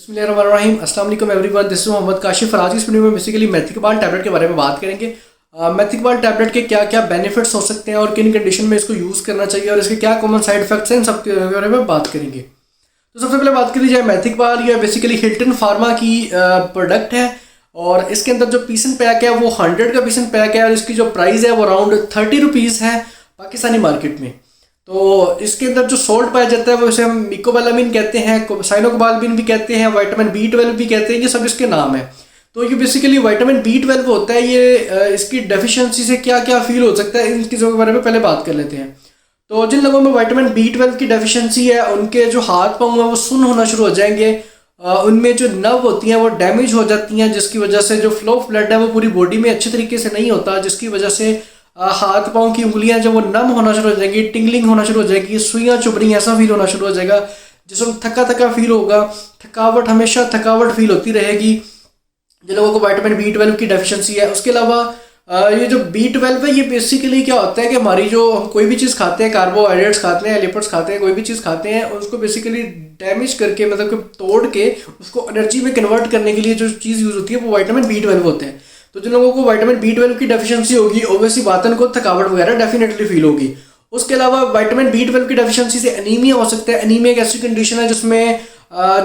बिस्मिल्लाहिर्रहमानिर्रहीम। अस्सलाम वालेकुम everyone, this is Mohammed Kashif. आज इस वीडियो में बेसिकली मेथिकबाल टैबलेट के बारे में बात करेंगे। मेथिकबाल टैबलेट के क्या क्या बेनिफिट्स हो सकते हैं और किन कंडीशन में इसको यूज़ करना चाहिए और इसके क्या कॉमन साइड इफेक्ट्स हैं, इन सब के बारे में बात करेंगे। तो सबसे पहले बात करी जाए मेथिकबाल, यह बेसिकली हिल्टन फार्मा की प्रोडक्ट है और इसके अंदर जो पीसन पैक है वो 100 का पीसन पैक है और इसकी जो प्राइस है वो अराउंड 30 रुपीज़ है पाकिस्तानी मार्केट में। तो इसके अंदर जो सोल्ट पाया जाता है वो इसे हम मिकोबालामिन कहते हैं, साइनोकोबालमिन भी कहते हैं, विटामिन B12 भी कहते हैं, ये सब इसके नाम है। तो ये बेसिकली विटामिन B12 होता है, ये इसकी डेफिशिएंसी से क्या क्या फील हो सकता है इन चीज़ों के बारे में पहले बात कर लेते हैं। तो जिन लोगों में विटामिन B12 की डेफिशिएंसी है उनके जो हाथ पाँव हैं वो सुन्न होना शुरू हो जाएंगे, उनमें जो नर्व होती हैं वो डैमेज हो जाती हैं, जिसकी वजह से जो फ्लो ऑफ ब्लड है वो पूरी बॉडी में अच्छे तरीके से नहीं होता, जिसकी वजह से हाथ पाँव की उंगलियां जब वो नम होना शुरू हो जाएगी, टिंगलिंग होना शुरू हो जाएगी, सुइयां चुभ रही ऐसा फील होना शुरू हो जाएगा, जिसमें थका थका फील होगा, थकावट हमेशा थकावट फील होती रहेगी जिन लोगों को विटामिन B12 की डेफिशिएंसी है। उसके अलावा ये जो B12 है ये बेसिकली क्या होता है कि हमारी जो हम कोई भी चीज़ खाते हैं, कार्बोहाइड्रेट्स खाते हैं, लिपिड्स खाते हैं, कोई भी चीज़ खाते हैं, उसको बेसिकली डैमेज करके मतलब कि तोड़ के उसको एनर्जी में कन्वर्ट करने के लिए जो चीज़ यूज़ होती है वो विटामिन B12 होते हैं। तो जिन लोगों को विटामिन B12 की डेफिशिएंसी होगी ऑब्वियसली बात उनको थकावट वगैरह डेफिनेटली फील होगी। उसके अलावा विटामिन B12 की डेफिशिएंसी से एनीमिया हो सकता है। एनीमिया एक ऐसी कंडीशन है जिसमें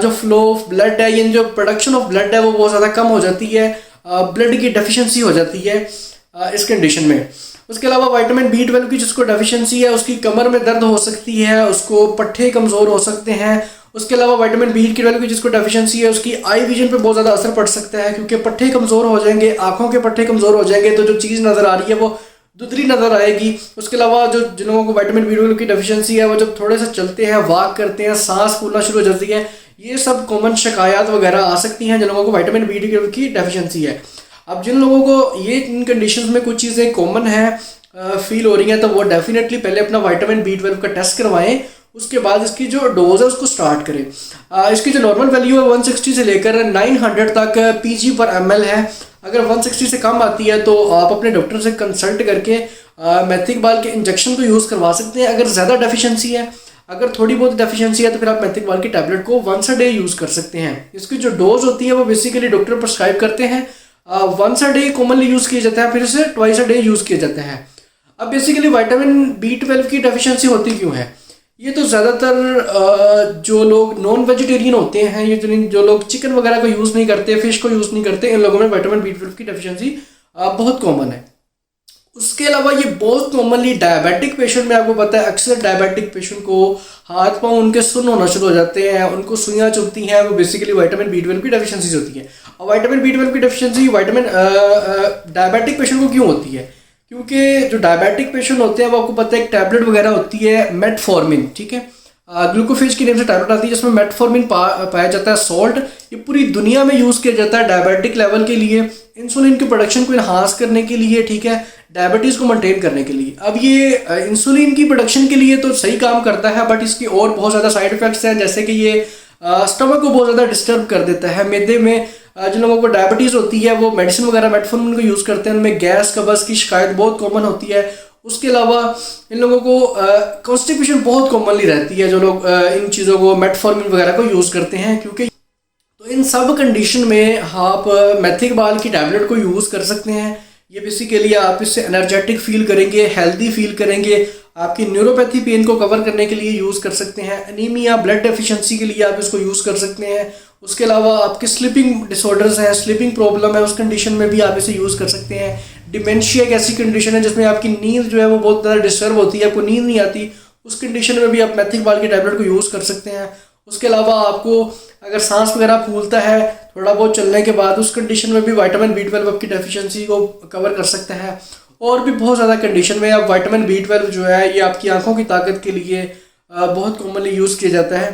जो फ्लो ऑफ ब्लड है यानी जो प्रोडक्शन ऑफ ब्लड है वो बहुत ज़्यादा कम हो जाती है, ब्लड की डेफिशिएंसी हो जाती है इस कंडीशन में। उसके अलावा विटामिन B12 की जिसको डेफिशिएंसी है उसकी कमर में दर्द हो सकती है, उसको पट्टे कमज़ोर हो सकते हैं। उसके अलावा विटामिन B12 की जिसको डेफिशिएंसी है उसकी आई विजन पे बहुत ज़्यादा असर पड़ सकता है, क्योंकि पट्टे कमज़ोर हो जाएंगे, आंखों के पट्टे कमज़ोर हो जाएंगे तो जो चीज़ नज़र आ रही है वो धुंधली नज़र आएगी। उसके अलावा जो जिन लोगों को विटामिन B12 की डेफिशिएंसी है वो जब थोड़े से चलते हैं, वॉक करते हैं, सांस फूलना शुरू हो जाती है, ये सब कॉमन शिकायत वगैरह आ सकती हैं जिन लोगों को विटामिन B12 की डेफिशिएंसी है। अब जिन लोगों को ये इन कंडीशंस में कुछ चीज़ें कॉमन है फील हो रही हैं तो वो डेफिनेटली पहले अपना विटामिन B12 का टेस्ट करवाएं, उसके बाद इसकी जो डोज है उसको स्टार्ट करें। इसकी जो नॉर्मल वैल्यू है 160 से लेकर 900 तक pg/ml है। अगर 160 से कम आती है तो आप अपने डॉक्टर से कंसल्ट करके मेथिकबाल के इंजेक्शन को यूज़ करवा सकते हैं। अगर ज़्यादा डेफिशिएंसी है, अगर थोड़ी बहुत डेफिशिएंसी है तो फिर आप मेथिकबाल की टैबलेट को वंस अ डे यूज़ कर सकते हैं। इसकी जो डोज होती है वो बेसिकली डॉक्टर प्रिस्क्राइब करते हैं। Once a day commonly use किया जाता है, फिर से ट्वाइस अ डे यूज़ किया जाता है। अब बेसिकली विटामिन B12 की डेफिशिएंसी होती क्यों है? ये तो ज़्यादातर जो लोग नॉन वेजिटेरियन होते हैं, ये जो लोग चिकन वगैरह को यूज़ नहीं करते, फिश को यूज़ नहीं करते, इन लोगों में विटामिन B12 की डेफिशिएंसी बहुत कॉमन है। उसके अलावा ये बहुत कॉमनली डायबिटिक पेशेंट में, आपको पता है अक्सर डायबिटिक पेशेंट को हाथ पाँव उनके सुन्न होना शुरू हो जाते हैं, उनको सुइयाँ चुभती हैं, वो बेसिकली विटामिन B12 की डेफिशिएंसी होती है। और विटामिन B12 की डेफिशिएंसी विटामिन डायबिटिक पेशेंट को क्यों होती है? क्योंकि जो डायबिटिक पेशेंट होते हैं वो आपको पता है एक टैबलेट वगैरह होती है मेटफॉर्मिन, ठीक है, ग्लूकोफेज की नेम से टैबलेट आती है जिसमें मेटफॉर्मिन पाया जाता है सॉल्ट। ये पूरी दुनिया में यूज़ किया जाता है डायबिटिक लेवल के लिए, इंसुलिन की प्रोडक्शन को इन्हांस करने के लिए, ठीक है, डायबिटीज़ को मेंटेन करने के लिए। अब ये इंसुलिन की प्रोडक्शन के लिए तो सही काम करता है, बट इसकी और बहुत ज़्यादा साइड इफेक्ट्स हैं, जैसे कि ये स्टमक को बहुत ज़्यादा डिस्टर्ब कर देता है। मैदे में जिन लोगों को डायबिटीज़ होती है वो मेडिसिन वगैरह मेटफॉर्मिन को यूज़ करते हैं, उनमें गैस कब्ज़ की शिकायत बहुत कॉमन होती है। उसके अलावा इन लोगों को कॉन्स्टिपेशन बहुत कॉमनली रहती है जो लोग इन चीज़ों को मेटफॉर्मिन वगैरह को यूज़ करते हैं। क्योंकि तो इन सब कंडीशन में आप मेथिकबाल की टैबलेट को यूज़ कर सकते हैं। ये बेसिकली आप इससे एनर्जेटिक फील करेंगे, हेल्दी फील करेंगे, आपकी न्यूरोपैथी पेन को कवर करने के लिए यूज़ कर सकते हैं, एनीमिया ब्लड डेफिशिएंसी के लिए आप इसको यूज़ कर सकते हैं। उसके अलावा आपके स्लीपिंग डिसऑर्डर्स हैं, स्लीपिंग प्रॉब्लम है, उस कंडीशन में भी आप इसे यूज़ कर सकते हैं। डिमेंशिया एक ऐसी कंडीशन है जिसमें आपकी नींद जो है वो बहुत ज़्यादा डिस्टर्ब होती है, आपको नींद नहीं आती, उस कंडीशन में भी आप मेथिकबाल की टैबलेट को यूज़ कर सकते हैं। उसके अलावा आपको अगर सांस वगैरह फूलता है थोड़ा बहुत चलने के बाद, उस कंडीशन में भी विटामिन B12 आपकी डेफिशिएंसी को कवर कर सकता है। और भी बहुत ज़्यादा कंडीशन में अब विटामिन B12 जो है ये आपकी आंखों की ताकत के लिए बहुत कॉमनली यूज़ किया जाता है।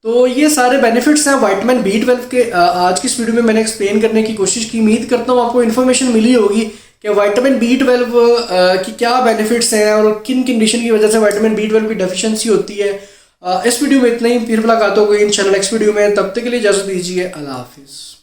तो ये सारे बेनिफिट्स हैं विटामिन B12 के। आज की इस वीडियो में मैंने एक्सप्लेन करने की कोशिश की। उम्मीद करता हूँ आपको इन्फॉर्मेशन मिली होगी कि विटामिन B12 की क्या बेनिफिट्स हैं और किन कंडीशन की वजह से विटामिन B12 की डेफिशिएंसी होती है। इस वीडियो में इतना ही, फिर मुलाकात होगी इंशाल्लाह नेक्स्ट वीडियो में। तब तक के लिए इजाज़त दीजिए, अल्लाह हाफिज़।